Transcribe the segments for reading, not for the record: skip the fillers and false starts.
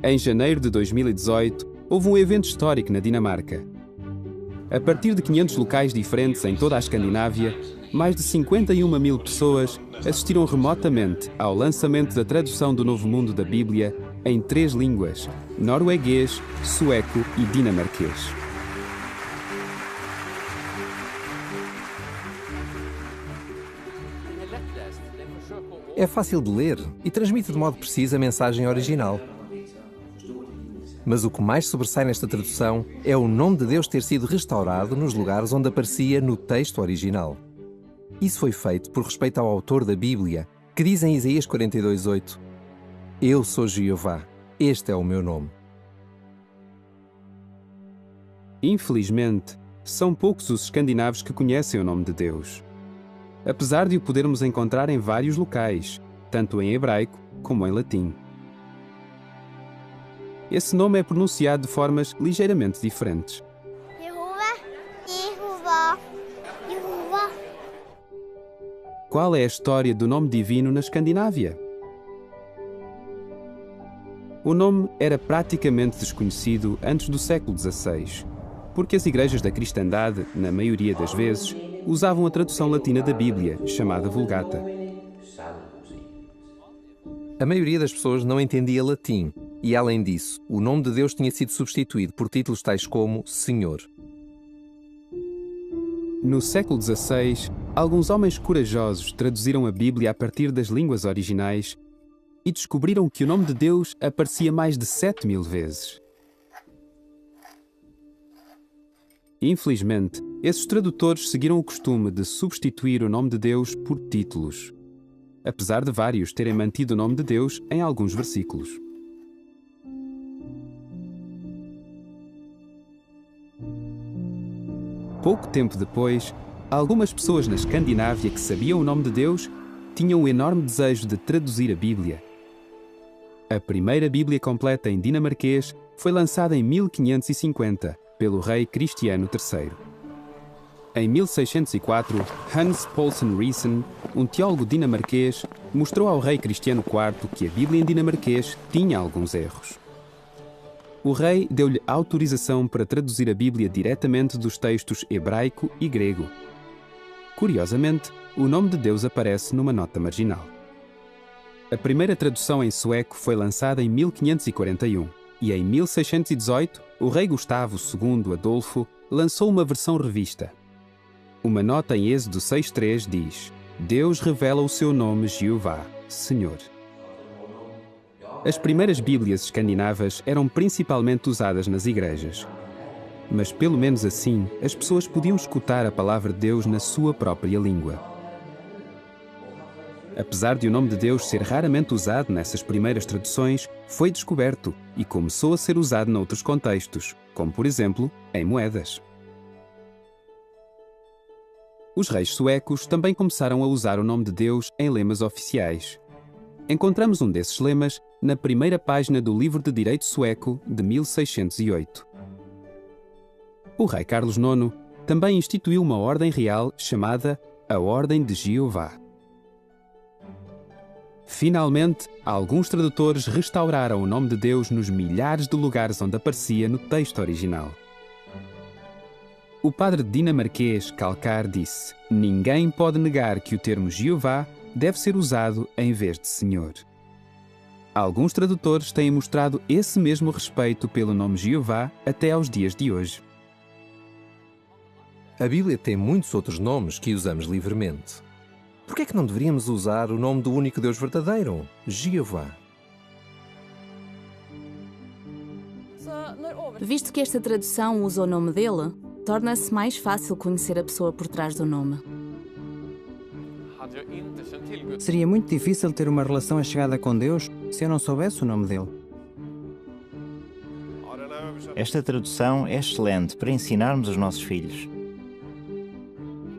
Em janeiro de 2018, houve um evento histórico na Dinamarca. A partir de 500 locais diferentes em toda a Escandinávia, mais de 51.000 pessoas assistiram remotamente ao lançamento da tradução do Novo Mundo da Bíblia em 3 línguas: norueguês, sueco e dinamarquês. É fácil de ler e transmite de modo preciso a mensagem original. Mas o que mais sobressai nesta tradução é o nome de Deus ter sido restaurado nos lugares onde aparecia no texto original. Isso foi feito por respeito ao autor da Bíblia, que diz em Isaías 42:8: Eu sou Jeová, este é o meu nome. Infelizmente, são poucos os escandinavos que conhecem o nome de Deus. Apesar de o podermos encontrar em vários locais, tanto em hebraico como em latim. Esse nome é pronunciado de formas ligeiramente diferentes. Jehová, Jehová, Jehová. Qual é a história do nome divino na Escandinávia? O nome era praticamente desconhecido antes do século XVI, porque as igrejas da cristandade, na maioria das vezes, usavam a tradução latina da Bíblia, chamada Vulgata. A maioria das pessoas não entendia latim e, além disso, o nome de Deus tinha sido substituído por títulos tais como Senhor. No século XVI, alguns homens corajosos traduziram a Bíblia a partir das línguas originais e descobriram que o nome de Deus aparecia mais de 7.000 vezes. Infelizmente, esses tradutores seguiram o costume de substituir o nome de Deus por títulos, apesar de vários terem mantido o nome de Deus em alguns versículos. Pouco tempo depois, algumas pessoas na Escandinávia que sabiam o nome de Deus tinham o enorme desejo de traduzir a Bíblia. A primeira Bíblia completa em dinamarquês foi lançada em 1550 pelo rei Cristiano III. Em 1604, Hans Poulsen Riesen, um teólogo dinamarquês, mostrou ao rei Cristiano IV que a Bíblia em dinamarquês tinha alguns erros. O rei deu-lhe autorização para traduzir a Bíblia diretamente dos textos hebraico e grego. Curiosamente, o nome de Deus aparece numa nota marginal. A primeira tradução em sueco foi lançada em 1541 e em 1618, o rei Gustavo II Adolfo lançou uma versão revista. Uma nota em Êxodo 6:3 diz: Deus revela o seu nome Jeová, Senhor. As primeiras Bíblias escandinavas eram principalmente usadas nas igrejas. Mas pelo menos assim, as pessoas podiam escutar a palavra de Deus na sua própria língua. Apesar de o nome de Deus ser raramente usado nessas primeiras traduções, foi descoberto e começou a ser usado noutros contextos, como por exemplo, em moedas. Os reis suecos também começaram a usar o nome de Deus em lemas oficiais. Encontramos um desses lemas na primeira página do Livro de Direito Sueco de 1608. O rei Carlos IX também instituiu uma ordem real chamada a Ordem de Jeová. Finalmente, alguns tradutores restauraram o nome de Deus nos milhares de lugares onde aparecia no texto original. O padre dinamarquês Kalkar disse: Ninguém pode negar que o termo Jeová deve ser usado em vez de Senhor. Alguns tradutores têm mostrado esse mesmo respeito pelo nome Jeová até aos dias de hoje. A Bíblia tem muitos outros nomes que usamos livremente. Por que é que não deveríamos usar o nome do único Deus verdadeiro, Jeová? Visto que esta tradução usa o nome dele, torna-se mais fácil conhecer a pessoa por trás do nome. Seria muito difícil ter uma relação achegada com Deus se eu não soubesse o nome dele. Esta tradução é excelente para ensinarmos os nossos filhos.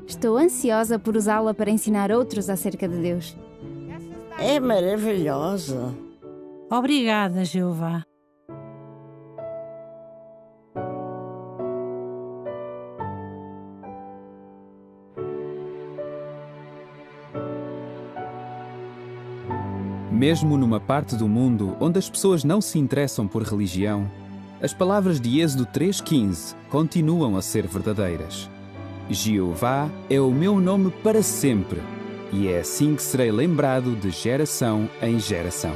Estou ansiosa por usá-la para ensinar outros acerca de Deus. É maravilhosa. Obrigada, Jeová. Mesmo numa parte do mundo onde as pessoas não se interessam por religião, as palavras de Êxodo 3:15 continuam a ser verdadeiras. Jeová é o meu nome para sempre, e é assim que serei lembrado de geração em geração.